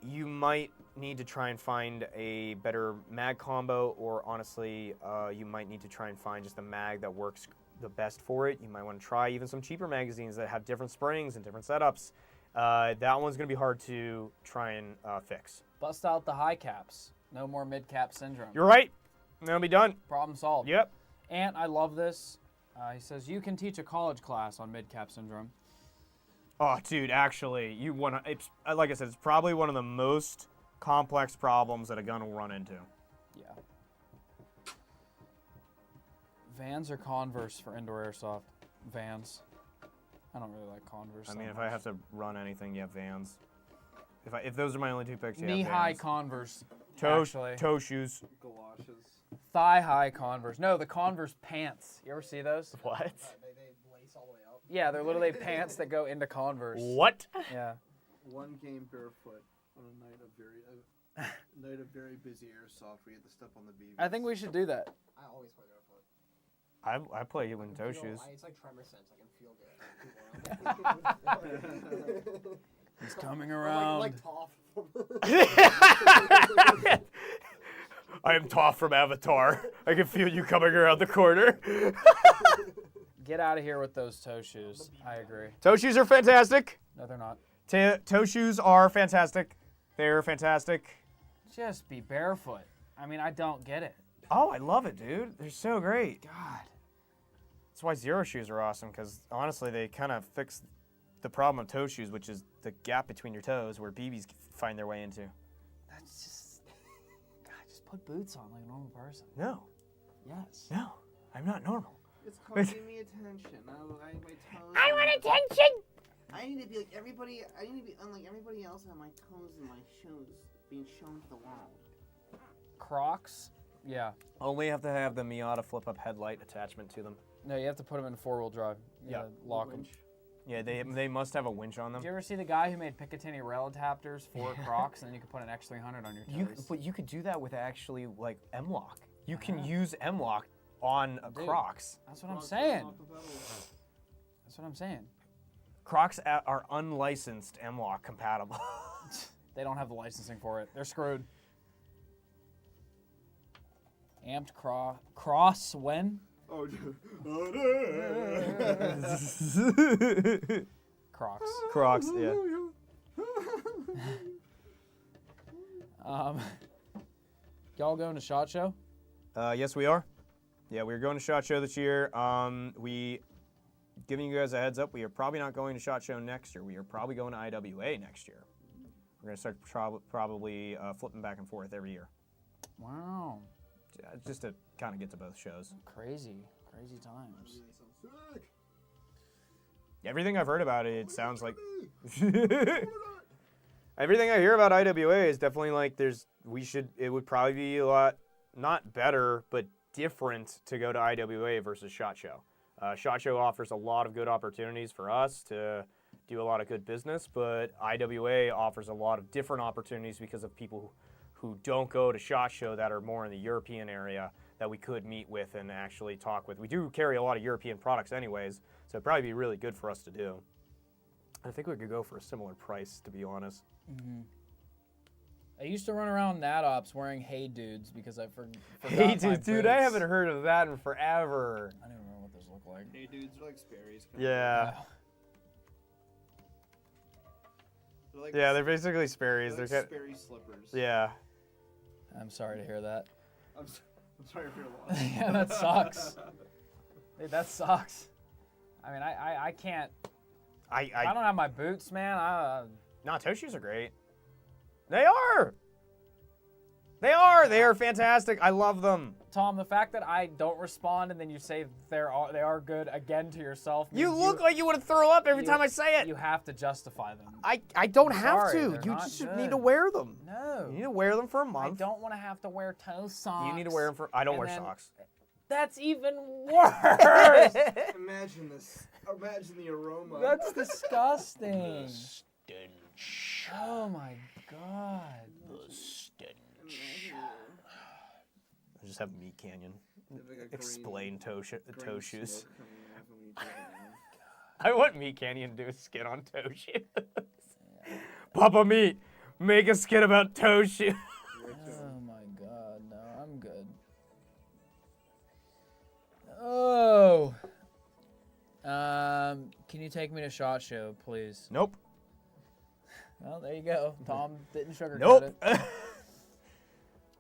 You might need to try and find a better mag combo, or honestly, you might need to try and find just a mag that works the best for it. You might want to try even some cheaper magazines that have different springs and different setups. That one's going to be hard to try and fix. Bust out the high caps. No more mid-cap syndrome. You're right. That'll be done. Problem solved. Yep. And I love this. He says, you can teach a college class on mid-cap syndrome. Oh, dude, actually, it's like I said, it's probably one of the most complex problems that a gun will run into. Yeah. Vans or Converse for indoor airsoft? Vans. I don't really like Converse. I mean, if I have to run anything, yeah, Vans. If those are my only two picks, yeah, knee-high Vans. Converse. Toe shoes. Galoshes. Thigh-high Converse. No, the Converse pants. You ever see those? What? They lace all the way up. Yeah, they're literally pants that go into Converse. What? Yeah. One game barefoot on a night of very busy airsoft. We had to step on the BBs. I think we should do that. I always play barefoot. I play you in toe shoes. It's like tremor sense. I can feel good. He's coming I'm around. like Toph. I am Toph from Avatar. I can feel you coming around the corner. Get out of here with those toe shoes. I agree. Toe shoes are fantastic. No, they're not. Toe shoes are fantastic. They're fantastic. Just be barefoot. I mean, I don't get it. Oh, I love it, dude. They're so great. God. That's why Zero shoes are awesome, because honestly, they kind of fix the problem of toe shoes, which is the gap between your toes where BBs find their way into. That's just... God, just put boots on like a normal person. No. Yes. No. I'm not normal. It's called give me attention. My toes. I want attention! I need to be like everybody. I need to be unlike everybody else. And my toes and my shoes being shown to the world. Crocs? Yeah. Only have to have the Miata flip-up headlight attachment to them. No, you have to put them in four-wheel drive. You gotta lock them. Yeah, they must have a winch on them. Did you ever see the guy who made Picatinny rail adapters for Crocs, and then you could put an X300 on your toes? But you could do that with actually like M-Lock. You can use M-Lock on Dude. Crocs. That's what I'm saying. That's what I'm saying. Crocs are unlicensed M-Lock compatible. They don't have the licensing for it. They're screwed. Amped cross when? Oh, Crocs. Crocs, yeah. Y'all going to SHOT Show? Yes, we are. Yeah, we're going to SHOT Show this year. Giving you guys a heads up, we are probably not going to SHOT Show next year. We are probably going to IWA next year. We're going to start probably flipping back and forth every year. Wow. Just to kind of get to both shows. Crazy times. Everything I've heard about it sounds like... Everything I hear about IWA is definitely like it would probably be a lot, not better, but different to go to IWA versus SHOT Show. SHOT Show offers a lot of good opportunities for us to do a lot of good business, but IWA offers a lot of different opportunities because of people who don't go to SHOT Show that are more in the European area that we could meet with and actually talk with. We do carry a lot of European products anyways, so it'd probably be really good for us to do. I think we could go for a similar price, to be honest. Mm-hmm. I used to run around NatOps wearing Hey Dudes because I forgot Hey my Dudes, dude, I haven't heard of that in forever. I don't even remember what those look like. Hey, dudes, they're like Sperry's. Yeah. Yeah, they're basically Sperry's. They're like Sperry slippers. Yeah. I'm sorry to hear that. I'm sorry for your loss. Yeah, that sucks. Dude, that sucks. I mean, I can't. I don't have my boots, man. No, toe shoes are great. They are. They are fantastic. I love them. Tom, the fact that I don't respond and then you say they are good again to yourself. You look like you want to throw up every time I say it. You have to justify them. I don't have Sorry, to. they're You not just good. need to wear them. No. You need to wear them for a I month. don't want to have to wear toe socks. You need to wear them for. I don't and wear then- socks. That's even worse. Imagine this. Imagine the aroma. That's disgusting. Stench. stench. Oh my god. The stench. I just have Meat Canyon explain toe shoes. I want Meat Canyon to do a skit on toe shoes. Papa Meat, make a skit about toe shoes. Oh my god, no, I'm good. Oh. Can you take me to SHOT Show, please? Nope. Well, there you go. Tom didn't sugarcoat Nope. it.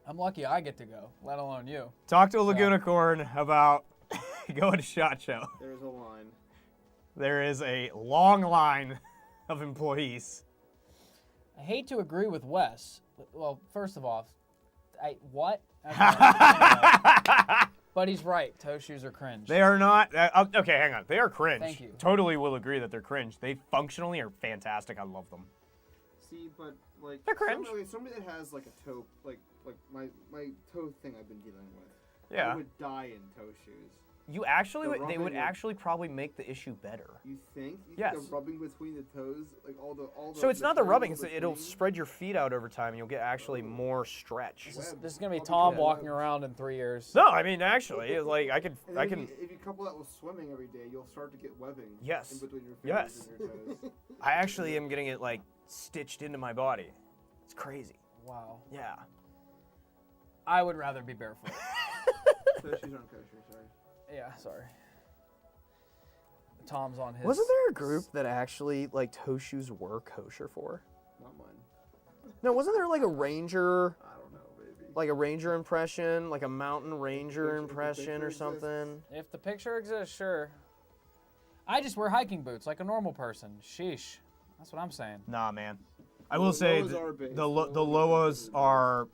I'm lucky I get to go, let alone you. Talk to a Laguna Corn about going to SHOT Show. There's a line. There is a long line of employees. I hate to agree with Wes. Well, first of all, what? But he's right. Toe shoes are cringe. They are not. Okay, hang on. They are cringe. Thank you. Totally will agree that they're cringe. They functionally are fantastic. I love them. See, but like They're cringe. Somebody that has like a toe, like my toe thing I've been dealing with. Yeah. I would die in toe shoes. You actually, The they would rubbing actually probably make the issue better. You think? You Yes. think the rubbing between the toes, like all the. So it's not the rubbing. material It'll between- spread your feet out over time, and you'll get actually more stretch. This is gonna be I'll be Tom good. walking around in 3 years. No, I mean actually, it's like I And can. If you couple that with swimming every day, you'll start to get webbing. Yes. In between your Yes. fingers and your toes. I actually am getting it like stitched into my body. It's crazy. Wow. Yeah. I would rather be barefoot. Toe shoes aren't kosher. Sorry. Yeah, sorry. Tom's on his. Wasn't there a group that actually like toe shoes were kosher for? Not mine. No, wasn't there like a ranger? I don't know, baby. Like a ranger impression, like a mountain ranger If the impression picture or exists. something. If the picture exists, sure. I just wear hiking boots like a normal person. Sheesh. That's what I'm saying. Nah, man. I will say Loas are base. the Loas are.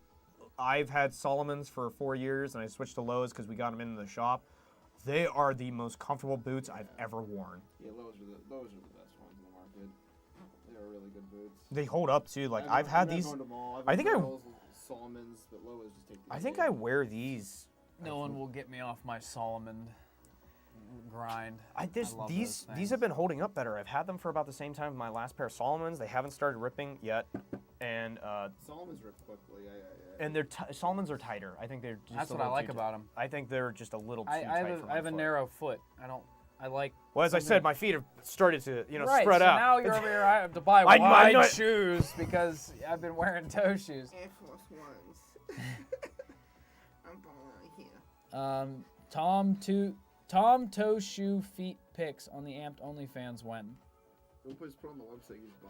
I've had Solomons for 4 years, and I switched to Loas because we got them into the shop. They are the most comfortable boots I've ever worn. Yeah, those are the best ones in the market. They are really good boots. They hold up too. Like I've had these. I think Solomons, but Loas just take. I think I wear these. No one will get me off my Solomon grind. love These those have been holding up better. I've had them for about the same time as my last pair of Solomons. They haven't started ripping yet, and Solomons rip quickly. and Solomons are tighter. I think they're. Just That's a what I little like too about them. I think they're just a little too I tight have for a, my I have a foot. narrow foot. I like. Well, as I something- said, my feet have started to right, spread so out. now you're over here. I have to buy I'm wide not- shoes because I've been wearing toe shoes. Air Force Ones. I'm balling here. Tom toe shoe feet pics on the Amped OnlyFans when? We'll just put on the website. You just buy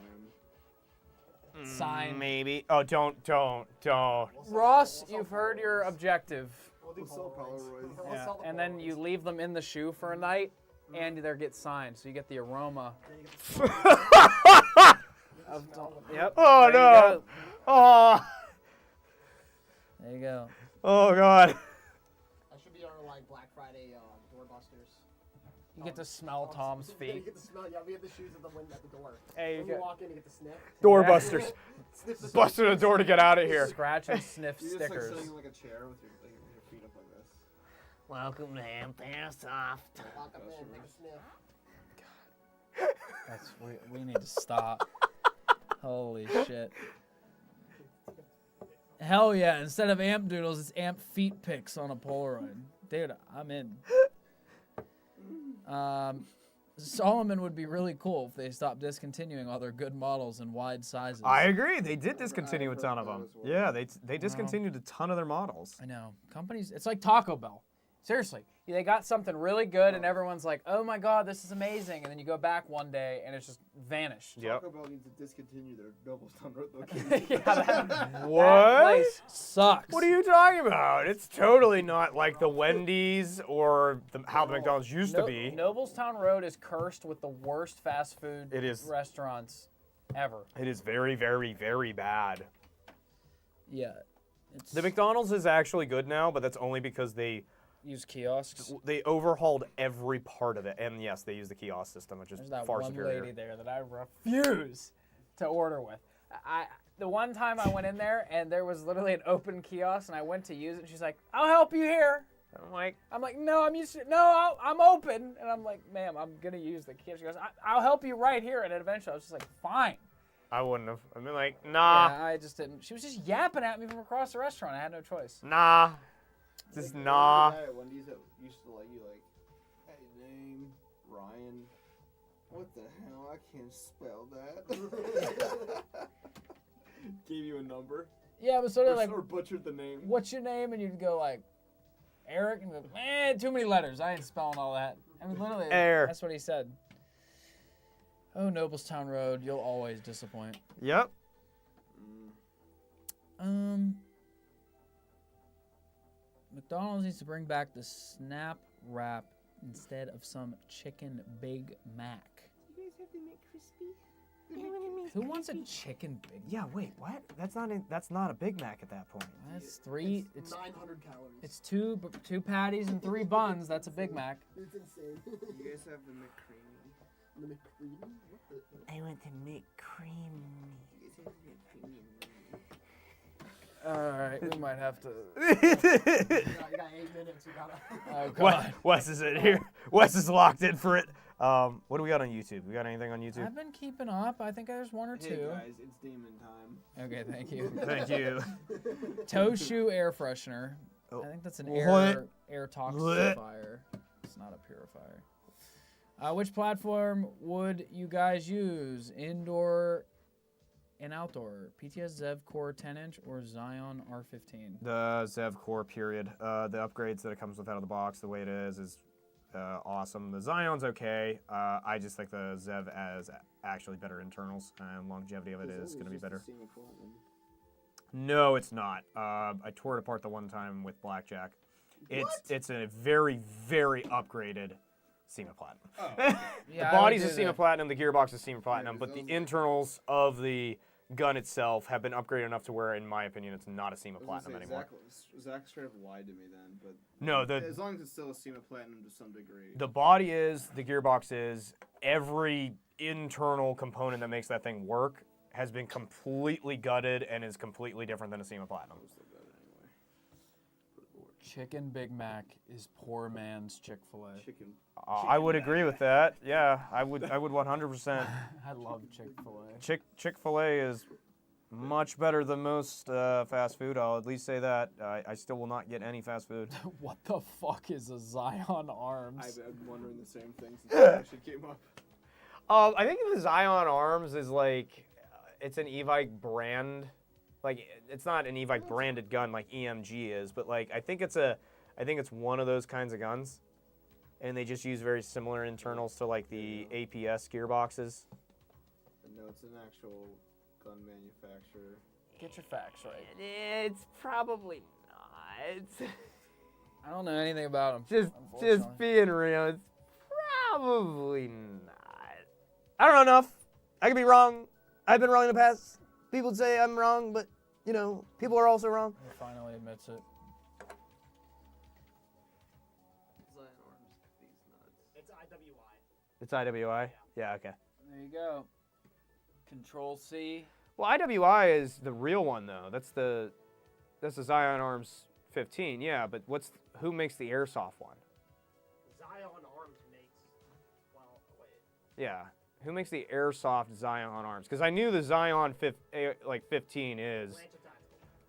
them. Sign. Maybe. Oh, don't. Ross, you've heard your objective. We'll sell Polaroids. Yeah. And then you leave them in the shoe for a night, and they get signed, so you get the aroma. Yep. Oh there no. You go. Oh. There you go. Oh God. That should be our like Black Friday doorbusters. You get to smell Tom's Yeah, you feet. get to smell. Yeah, we have the shoes at the window at the door. Hey, When you you get walk in, you get to sniff. Doorbusters. Sniff the Busting the door to get out of here. scratch and sniff You're just like stickers. sitting in like a chair with your feet up like this. Welcome to Amped Airsoft. Lock them in, take a sniff. That's we need to stop. Holy shit. Hell yeah, instead of amp doodles, it's amp feet pics on a Polaroid. Dude, I'm in. Solomon would be really cool if they stopped discontinuing all their good models in wide sizes. I agree. They did discontinue a I've ton heard of that them. as well. Yeah, they discontinued a ton of their models. I know. Companies, it's like Taco Bell. Seriously. They got something really good and everyone's like, oh my God, this is amazing. And then you go back one day and it's just vanished. Yep. Taco Bell needs to discontinue their Nobletown Road location. Yeah, that What? place sucks. What are you talking about? It's totally not like the Wendy's or how the McDonald's used to be. Noblestown Road is cursed with the worst fast food It is. restaurants ever. It is very, very, very bad. Yeah. It's The McDonald's is actually good now, but that's only because they use kiosks. overhauled every part of it. And yes, they use the kiosk system, which is There's that far one superior. lady there that I refuse to order with. The one time I went in there and there was literally an open kiosk and I went to use it and she's like, I'll help you here. I'm like, No, I'm used to, no, I'm open. And I'm like, ma'am, I'm going to use the kiosk. She goes, I'll help you right here. And then eventually I was just like, fine. I wouldn't have. I'd been like, nah, Yeah, I just didn't. She was just yapping at me from across the restaurant. I had no choice. nah, just nah. Guy at Wendy's that used to like you like, hey, name Ryan. What the hell? I can't spell that. Gave you a number. Yeah, but sort of like, or butchered the name. what's your name? And you'd go like, Eric, and go, man, too many letters. I ain't spelling all that. I mean, literally, Air. that's what he said. Oh, Noblestown Road, you'll always disappoint. Yep. McDonald's needs to bring back the Snap Wrap instead of some chicken Big Mac. You guys have the McCrispy? Who wants a chicken Big Mac? Yeah. Wait. What? That's not a Big Mac at that point. That's three. It's 900 calories. it's two patties and 3 buns. That's a Big Mac. It's insane. You guys have the McCreamy. The McCreamy? What the? I want to make cream. You guys have the McCreamy. All right, we might have to. You got 8 minutes. You gotta. Oh God. Wes is it here? Wes is locked in for it. What do we got on YouTube? We got anything on YouTube? I've been keeping up. I think there's 1 or 2. Hey guys, it's demon time. Okay, thank you. Thank you. Toe shoe air freshener. Oh. I think that's an What? air toxifier. It's not a purifier. Which platform would you guys use? Indoor and outdoor? PTS Zev Core 10-inch or Zion R15? The Zev Core, period. The upgrades that it comes with out of the box, the way it is awesome. The Zion's okay. I just think the Zev has actually better internals, and longevity of it is going to be better. No, it's not. I tore it apart the one time with Blackjack. It's a very, very upgraded SEMA Platinum. Oh. The body's a SEMA Platinum, the gearbox is SEMA Platinum, but the internals of the gun itself have been upgraded enough to where, in my opinion, it's not a SEMA Platinum anymore. Zach straight up lied to me then, but No, as long as it's still a SEMA Platinum to some degree. the body is, the gearbox is, every internal component that makes that thing work has been completely gutted and is completely different than a SEMA Platinum. Chicken Big Mac is poor man's Chick-fil-A. Chicken. I would agree with that. Yeah, I would 100%. I love Chick-fil-A. Chick-fil-A is much better than most fast food. I'll at least say that. I still will not get any fast food. What the fuck is a Zion Arms? I've been wondering the same thing since that shit came up. I think the Zion Arms is like, it's an Evike brand. Like, it's not an Evike branded gun like EMG is, but like I think it's one of those kinds of guns, and they just use very similar internals to like the APS gearboxes. No, it's an actual gun manufacturer. Get your facts right. It's probably not. I don't know anything about them. Just being real, it's probably not. I don't know enough. I could be wrong. I've been wrong in the past. People say I'm wrong, but, you know, people are also wrong. He finally admits it. Zion Arms, these nuts. It's IWI. It's IWI? Yeah, okay. There you go. Control C. Well, IWI is the real one, though. That's the Zion Arms 15, yeah, but who makes the Airsoft one? Zion Arms makes. Well, wait. Yeah. Who makes the Airsoft Zion Arms? Because I knew the Zion 15 is...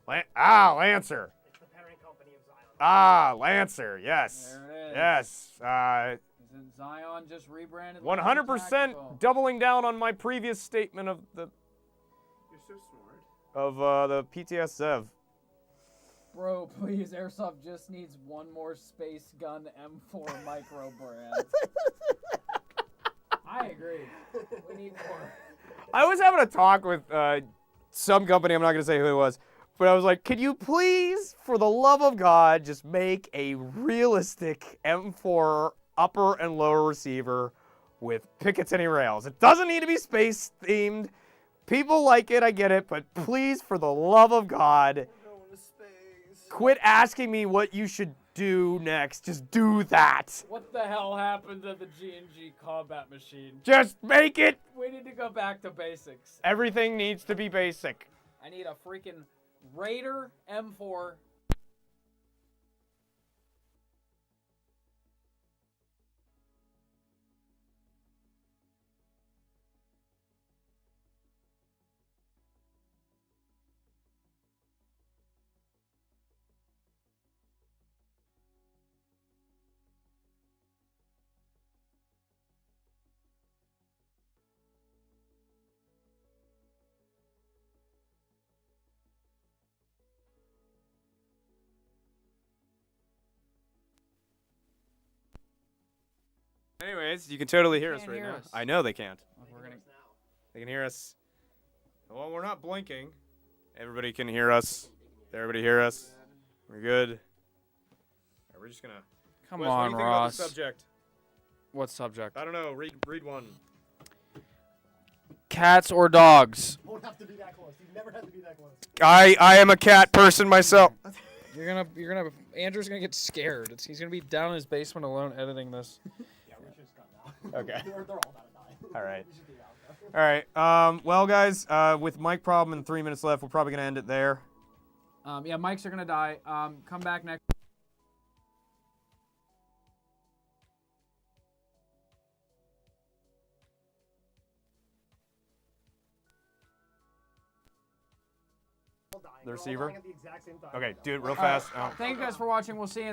Lancer. It's the parent company of Zion. Lancer, yes. There it is. Yes. Isn't Zion just rebranded? 100% doubling down on my previous statement of the You're so smart. the PTS Zev. Bro, please, Airsoft just needs one more Space Gun M4 micro brand. I agree. We need more. I was having a talk with some company, I'm not going to say who it was, but I was like, could you please, for the love of God, just make a realistic M4 upper and lower receiver with Picatinny rails? It doesn't need to be space themed. People like it, I get it, but please, for the love of God, We're going to space. quit asking me what you should do next. Just do that. What the hell happened to the G&G combat machine? Just make it. We need to go back to basics. Everything needs to be basic. I need a freaking Raider M4 Anyways, you can totally hear us can't right hear now. us. I know they can't. We're gonna. They can hear us. Well, we're not blinking. Everybody can hear us. Everybody hear us? We're good. All right, we're just gonna. Come Wes, what do on, you think about Ross. the subject? What subject? I don't know. Read one. Cats or dogs? You won't have to be that close. You never have to be that close. I am a cat person myself. You're gonna. Andrew's gonna get scared. He's gonna be down in his basement alone editing this. Yeah, we should start now. Okay. They're all about to die. All right. We should do that now. All right. Well, guys, with mic problem and 3 minutes left, we're probably gonna end it there. Yeah, mics are gonna die. Come back next. All dying. The We're all receiver? dying at the exact same time. Okay, do it real All right. fast. Thank you guys for watching. We'll see you.